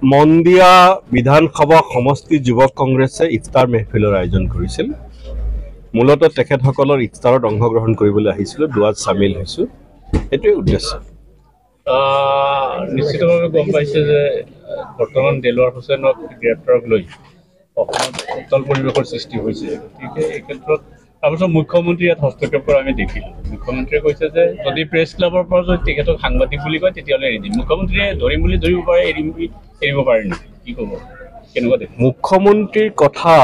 মন্দিয়া বিধানসভা সমষ্টি যুৱক কংগ্ৰেছে ইফতাৰ মেহফিলৰ আয়োজন কৰিছিল। মূলতঃ তেখেতসকলৰ ইফতাৰত অংশগ্ৰহণ কৰিবলৈ আহিছিলোঁ, দুৱাত চামিল হৈছোঁ, এইটোৱেই উদ্দেশ্য। নিশ্চিতভাৱে গম পাইছে যে বৰ্তমান দেলোৱাৰ হুছেইনক গ্ৰেপ্তাৰক লৈ অসমত উত্তাল পৰিৱেশৰ সৃষ্টি হৈছে। গতিকে এই ক্ষেত্ৰত তাৰপিছত মুখ্যমন্ত্ৰী ইয়াত হস্তক্ষেপ কৰা আমি দেখিলোঁ। মুখ্যমন্ত্ৰীয়ে কৈছে যে যদি প্ৰেছ ক্লাবৰ পৰা যদি তেখেতক সাংবাদিক বুলি কয় তেতিয়াহ'লে এৰি দিম। মুখ্যমন্ত্ৰীয়ে ধৰিম বুলি ধৰিব পাৰে, এৰিব পাৰে নেকি? কি ক'ব, কেনেকুৱা দেখে? মুখ্যমন্ত্ৰীৰ কথা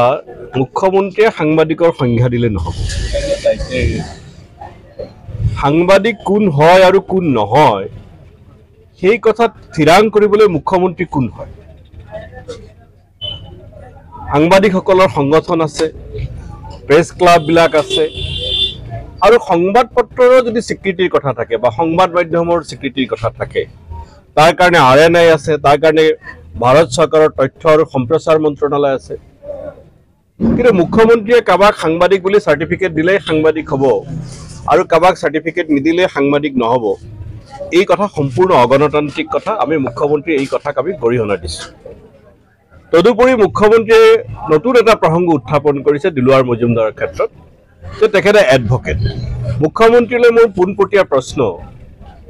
মুখ্যমন্ত্ৰীয়ে সাংবাদিকৰ সংজ্ঞা দিলে নহ'ব। সাংবাদিক কোন হয় আৰু কোন নহয় সেই কথা থিৰাং কৰিবলৈ মুখ্যমন্ত্ৰী কোন হয়? সাংবাদিকসকলৰ সংগঠন আছে, প্ৰেছ ক্লাববিলাক আছে, আৰু সংবাদ পত্ৰৰো যদি স্বীকৃতিৰ কথা থাকে বা সংবাদ মাধ্যমৰ স্বীকৃতিৰ কথা থাকে, তাৰ কাৰণে RNI আছে, তাৰ কাৰণে ভাৰত চৰকাৰৰ তথ্য আৰু সম্প্ৰচাৰ মন্ত্ৰণালয় আছে। কিন্তু মুখ্যমন্ত্ৰীয়ে কাৰোবাক সাংবাদিক বুলি চাৰ্টিফিকেট দিলেই সাংবাদিক হ'ব আৰু কাৰোবাক চাৰ্টিফিকেট নিদিলে সাংবাদিক নহ'ব, এই কথা সম্পূৰ্ণ অগণতান্ত্ৰিক কথা। আমি মুখ্যমন্ত্ৰীয়ে এই কথাক আমি গৰিহণা দিছোঁ। তদুপৰি মুখ্যমন্ত্ৰীয়ে নতুন এটা প্ৰসংগ উত্থাপন কৰিছে দিলৱাৰ মজুমদাৰৰ ক্ষেত্ৰত, যে তেখেতে এডভকেট। মুখ্যমন্ত্ৰীলৈ মোৰ পোনপটীয়া প্ৰশ্ন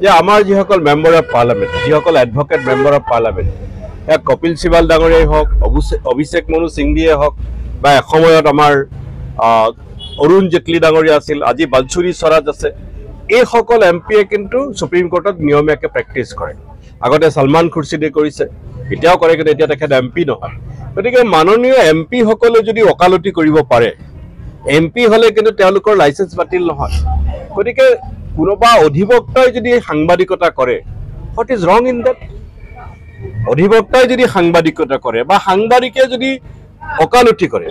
যে আমাৰ যিসকল মেম্বাৰ অফ পাৰ্লামেণ্ট, যিসকল এডভকেট মেম্বাৰ অফ পাৰ্লামেণ্ট, সেয়া কপিল চিবাল ডাঙৰীয়াই হওক, অভিষেক মনু সিংভিয়ে হওক, বা এসময়ত আমাৰ অৰুণ জেটলী ডাঙৰীয়া আছিল, আজি বালচুৰী স্বৰাজ আছে, এইসকল MPয়ে কিন্তু সুপ্ৰিম কোৰ্টত নিয়মীয়াকৈ প্ৰেক্টিছ কৰে। আগতে সলমান খুৰ্ছিদে কৰিছে, এতিয়াও কৰে, কিন্তু এতিয়া তেখেত MP নহয়। গতিকে মাননীয় MPসকলে যদি ওকালতি কৰিব পাৰে, MP হ'লে কিন্তু তেওঁলোকৰ লাইচেঞ্চ বাতিল নহয়। গতিকে কোনোবা অধিবক্তাই যদি সাংবাদিকতা কৰে, হোৱাট ইজ ৰং ইন দেট? অধিবক্তাই যদি সাংবাদিকতা কৰে বা সাংবাদিকে যদি ওকালতি কৰে,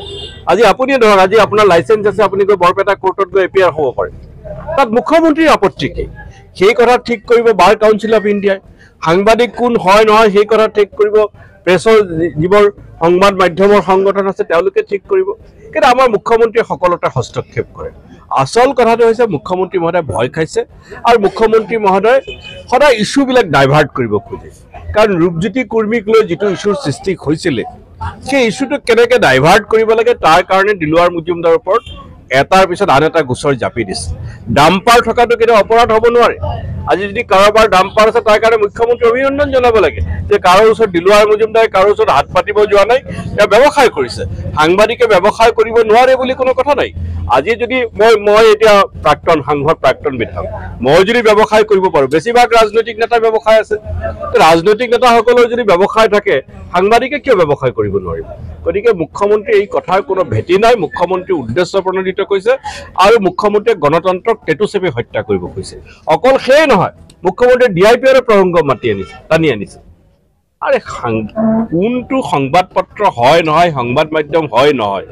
আজি আপুনি ধৰক, আজি আপোনাৰ লাইচেঞ্চ আছে, আপুনি গৈ বৰপেটা কোৰ্টত গৈ APR হ'ব পাৰে, তাত মুখ্যমন্ত্ৰীৰ আপত্তি কি? সেই কথা ঠিক কৰিব বাৰ কাউন্সিল অফ ইণ্ডিয়াই। সাংবাদিক কোন হয় নহয় সেই কথা ঠিক কৰিব প্ৰেছৰ যিবোৰ সংবাদ মাধ্যমৰ সংগঠন আছে তেওঁলোকে ঠিক কৰিব। কিন্তু আমাৰ মুখ্যমন্ত্ৰীয়ে সকলোতে হস্তক্ষেপ কৰে। আচল কথাটো হৈছে মুখ্যমন্ত্ৰী মহোদয় ভয় খাইছে, আৰু মুখ্যমন্ত্ৰী মহোদয় সদায় ইছ্যুবিলাক ডাইভাৰ্ট কৰিব খোজে। কাৰণ ৰূপজ্যোতি কুৰ্মীক লৈ যিটো ইছ্যুৰ সৃষ্টি হৈছিলে, সেই ইছ্যুটোক কেনেকৈ ডাইভাৰ্ট কৰিব লাগে তাৰ কাৰণে দিলৱাৰ মজুমদাৰৰ ওপৰত এটাৰ পিছত আন এটা গোচৰ জাপি দিছে। ডাম্পাৰ থকাটো কেতিয়াও অপৰাধ হ'ব নোৱাৰে। আজি যদি কাৰোবাৰ ডাম্পাৰ আছে তাৰ কাৰণে মুখ্যমন্ত্ৰী অভিনন্দন জনাব লাগে যে কাৰো ওচৰত দিলৱাৰ মজুমদাৰে কাৰো ওচৰত হাত পাতিব যোৱা নাই, তেওঁ ব্যৱসায় কৰিছে। সাংবাদিকে ব্যৱসায় কৰিব নোৱাৰে বুলি কোনো কথা নাই। আজি যদি মই এতিয়া প্ৰাক্তন সাংসদ, প্ৰাক্তন বিধায়ক, মই যদি ব্যৱসায় কৰিব পাৰোঁ, বেছিভাগ ৰাজনৈতিক নেতাৰ ব্যৱসায় আছে, ৰাজনৈতিক নেতাসকলৰ যদি ব্যৱসায় থাকে, সাংবাদিকে কিয় ব্যৱসায় কৰিব নোৱাৰিব? গতিকে মুখ্যমন্ত্ৰীয়ে এই কথাৰ কোনো ভেটি নাই। মুখ্যমন্ত্ৰীৰ উদ্দেশ্য প্ৰণোদিত কৰিছে, আৰু মুখ্যমন্ত্ৰীয়ে গণতন্ত্ৰক টেটু চেপি হত্যা কৰিব খুজিছে। অকল সেয়ে নহয়, মুখ্যমন্ত্ৰীয়ে DIPৰ প্ৰসংগ টানি আনিছে। আৰে কোনটো সংবাদ পত্ৰ হয় নহয়, সংবাদ মাধ্যম হয় নহয়,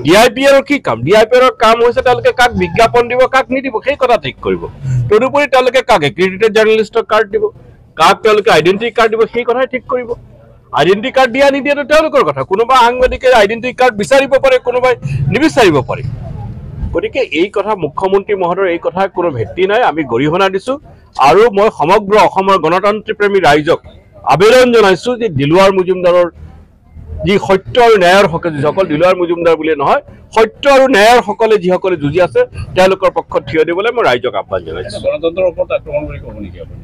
DIPৰ কি কাম? DIPৰ কাম হৈছে তেওঁলোকে কাক বিজ্ঞাপন দিব, কাক নিদিব সেই কথা ঠিক কৰিব। তদুপৰি তেওঁলোকে কাক এক্ৰিডিটেড জাৰ্নেলিষ্টৰ কাৰ্ড দিব, কাক তেওঁলোকে আইডেণ্টিটি কাৰ্ড দিব, সেই কথাই ঠিক কৰিব। আইডেণ্টিটি কাৰ্ড দিয়া নিদিয়াটো তেওঁলোকৰ কথা। কোনোবা সাংবাদিকে আইডেণ্টিটি কাৰ্ড বিচাৰিব পাৰে, কোনোবাই নিবিচাৰিব পাৰে। গতিকে এই কথা মুখ্যমন্ত্ৰী মহোদয়ৰ এই কথাৰ কোনো ভিত্তি নাই। আমি গৰিহণা দিছোঁ, আৰু মই সমগ্ৰ অসমৰ গণতান্ত্ৰিক প্ৰেমী ৰাইজক আবেদন জনাইছোঁ যে দিলৱাৰ মজুমদাৰৰ যি সত্য আৰু ন্যায়ৰ হকে, যিসকল দিলৱাৰ মজুমদাৰ বুলিয়ে নহয়, সত্য আৰু ন্যায়ৰ সকলে যিসকলে যুঁজি আছে তেওঁলোকৰ পক্ষত থিয় দিবলৈ মই ৰাইজক আহ্বান জনাইছোঁ। গণতন্ত্ৰৰ ওপৰত আক্ৰমণ বুলি ক'ব নেকি আপুনি?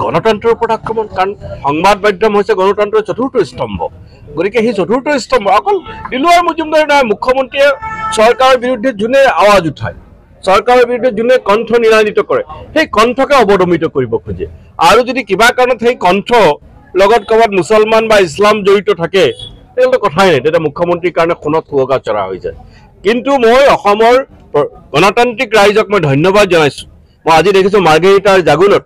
গণতন্ত্ৰৰ ওপৰত আক্ৰমণ, কাৰণ সংবাদ মাধ্যম হৈছে গণতন্ত্ৰৰ চতুৰ্থ স্তম্ভ। গতিকে সেই চতুৰ্থ স্তম্ভ অকল দিলৱাৰ মজুমদাৰ নহয়, মুখ্যমন্ত্ৰীয়ে চৰকাৰৰ বিৰুদ্ধে যোনে আৱাজ উঠায়, চৰকাৰৰ বিৰুদ্ধে যোনে কণ্ঠ নিৰানিত কৰে, সেই কণ্ঠকে অৱদমিত কৰিব খোজে। আৰু যদি কিবা কাৰণত সেই কণ্ঠ লগত ক'ৰবাত মুছলমান বা ইছলাম জড়িত থাকে, তেতিয়াহ'লে কথাই নাই, তেতিয়া মুখ্যমন্ত্ৰীৰ কাৰণে সোণত সুৱগা চৰা হৈ যায়। কিন্তু মই অসমৰ গণতান্ত্ৰিক ৰাইজক মই ধন্যবাদ জনাইছোঁ। মই আজি দেখিছোঁ মাৰ্ঘেৰিটাৰ জাগুনত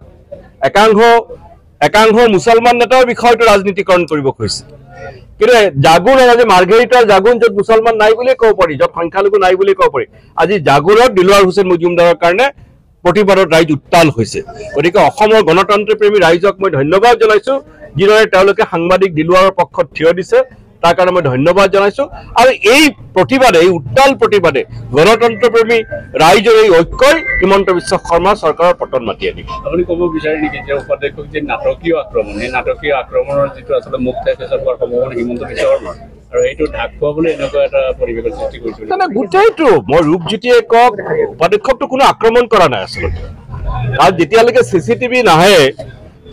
একাংশ মুছলমান নেতাৰ বিষয়টো ৰাজনীতিকৰণ কৰিব খুজিছে। কিন্তু জাগুন, আজি মাৰ্ঘেৰিটাৰ জাগুন য'ত মুছলমান নাই বুলিয়ে ক'ব পাৰি, য'ত সংখ্যালঘু নাই বুলিয়ে ক'ব পাৰি, আজি জাগুনত দিলৱাৰ হুছেইন মজুমদাৰৰ কাৰণে প্ৰতিবাদত ৰাইজ উত্তাল হৈছে। গতিকে অসমৰ গণতন্ত্ৰ প্ৰেমী ৰাইজক মই ধন্যবাদ জনাইছোঁ, যিদৰে তেওঁলোকে সাংবাদিক দিলৱাৰৰ পক্ষত থিয় দিছে। তাৰ কাৰণে মই ধন্যবাদ জনাইছো আৰু এই প্ৰতিবাদে এই উত্তাল প্ৰতিবাদে গণতন্ত্ৰপ্ৰেমী ৰাইজৰ এই ঐক্যই হিমন্ত বিশ্ব শৰ্মা চৰকাৰৰ পতন মাতি আনিব আপুনি ক'ব বিচাৰে নেকি যে উপাধ্যক্ষক যে নাটকীয় আক্ৰমণ এই নাটকীয় আক্ৰমণৰ যিটো আচলতে মুখ থাকে হোৱাৰ সম্ভাৱনা হিমন্ত বিশ্ব শৰ্মাৰ আৰু এইটো ঢাক খুৱাবলৈ এনেকুৱা এটা পৰিৱেশৰ সৃষ্টি কৰিছিল গোটেইটো মই ৰূপজ্যোতিয়ে কওক উপাধ্যক্ষকটো কোনো আক্ৰমণ কৰা নাই আচলতে আৰু যেতিয়ালৈকে চিচিটিভি নাহে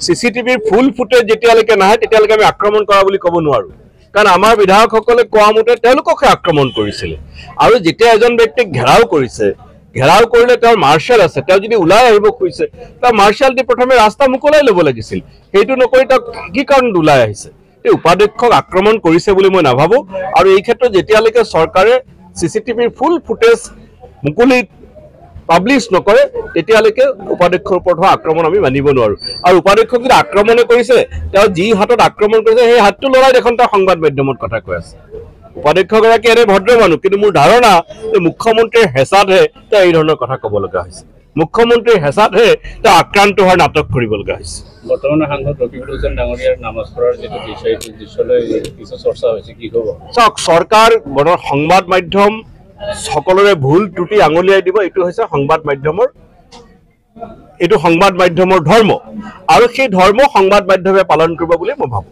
চিচিটিভিৰ ফুল ফুটেজ যেতিয়ালৈকে নাহে তেতিয়ালৈকে আমি আক্ৰমণ কৰা বুলি ক'ব নোৱাৰো কাৰণ আমাৰ বিধায়কসকলে কোৱা মতে তেওঁলোককে আক্ৰমণ কৰিছিলে আৰু যেতিয়া এজন ব্যক্তিক ঘেৰাও কৰিছে ঘেৰাও কৰিলে তেওঁৰ মাৰ্শ্বেল আছে তেওঁ যদি ওলাই আহিব খুজিছে তেওঁ মাৰ্শ্বেল দি প্ৰথমে ৰাস্তা মুকলাই ল'ব লাগিছিল সেইটো নকৰি তেওঁ কি কাৰণত ওলাই আহিছে এই উপাধ্যক্ষক আক্ৰমণ কৰিছে বুলি মই নাভাবো আৰু এই ক্ষেত্ৰত যেতিয়ালৈকে চৰকাৰে চিচিটিভিৰ ফুল ফুটেজ মুকলি পাব্লিছ নকৰে তেতিয়ালৈকে উপাধ্যক্ষৰ ওপৰত হোৱা আক্ৰমণ আমি মানিব নোৱাৰো আৰু উপাধ্যক্ষক যদি আক্ৰমণে কৰিছে তেওঁ যি হাতত আক্ৰমণ কৰিছে সেই হাতটো লৰাই দেখোন তেওঁ সংবাদ মাধ্যমত কথা কৈ আছে উপাধ্যক্ষগৰাকী এনে ভদ্ৰ মানুহ কিন্তু মোৰ ধাৰণা যে মুখ্যমন্ত্ৰীৰ হেঁচাতহে তেওঁ এই ধৰণৰ কথা ক'ব লগা হৈছে মুখ্যমন্ত্ৰীৰ হেঁচাতহে তেওঁ আক্ৰান্ত হোৱাৰ নাটক কৰিব লগা হৈছে বৰ্তমানৰ সাংসদ ৰকিবুল হুছেইন ডাঙৰীয়াৰ নামাজ পঢ়াৰ যিটো দৃশ্যলৈ কিছু চৰ্চা হৈছে কি হ'ব চাওক চৰকাৰ সংবাদ মাধ্যম সকলোৰে ভুল ত্ৰুটি আঙুলিয়াই দিব এইটো হৈছে সংবাদ মাধ্যমৰ ধৰ্ম আৰু সেই ধৰ্ম সংবাদ মাধ্যমে পালন কৰিব বুলি মই ভাবোঁ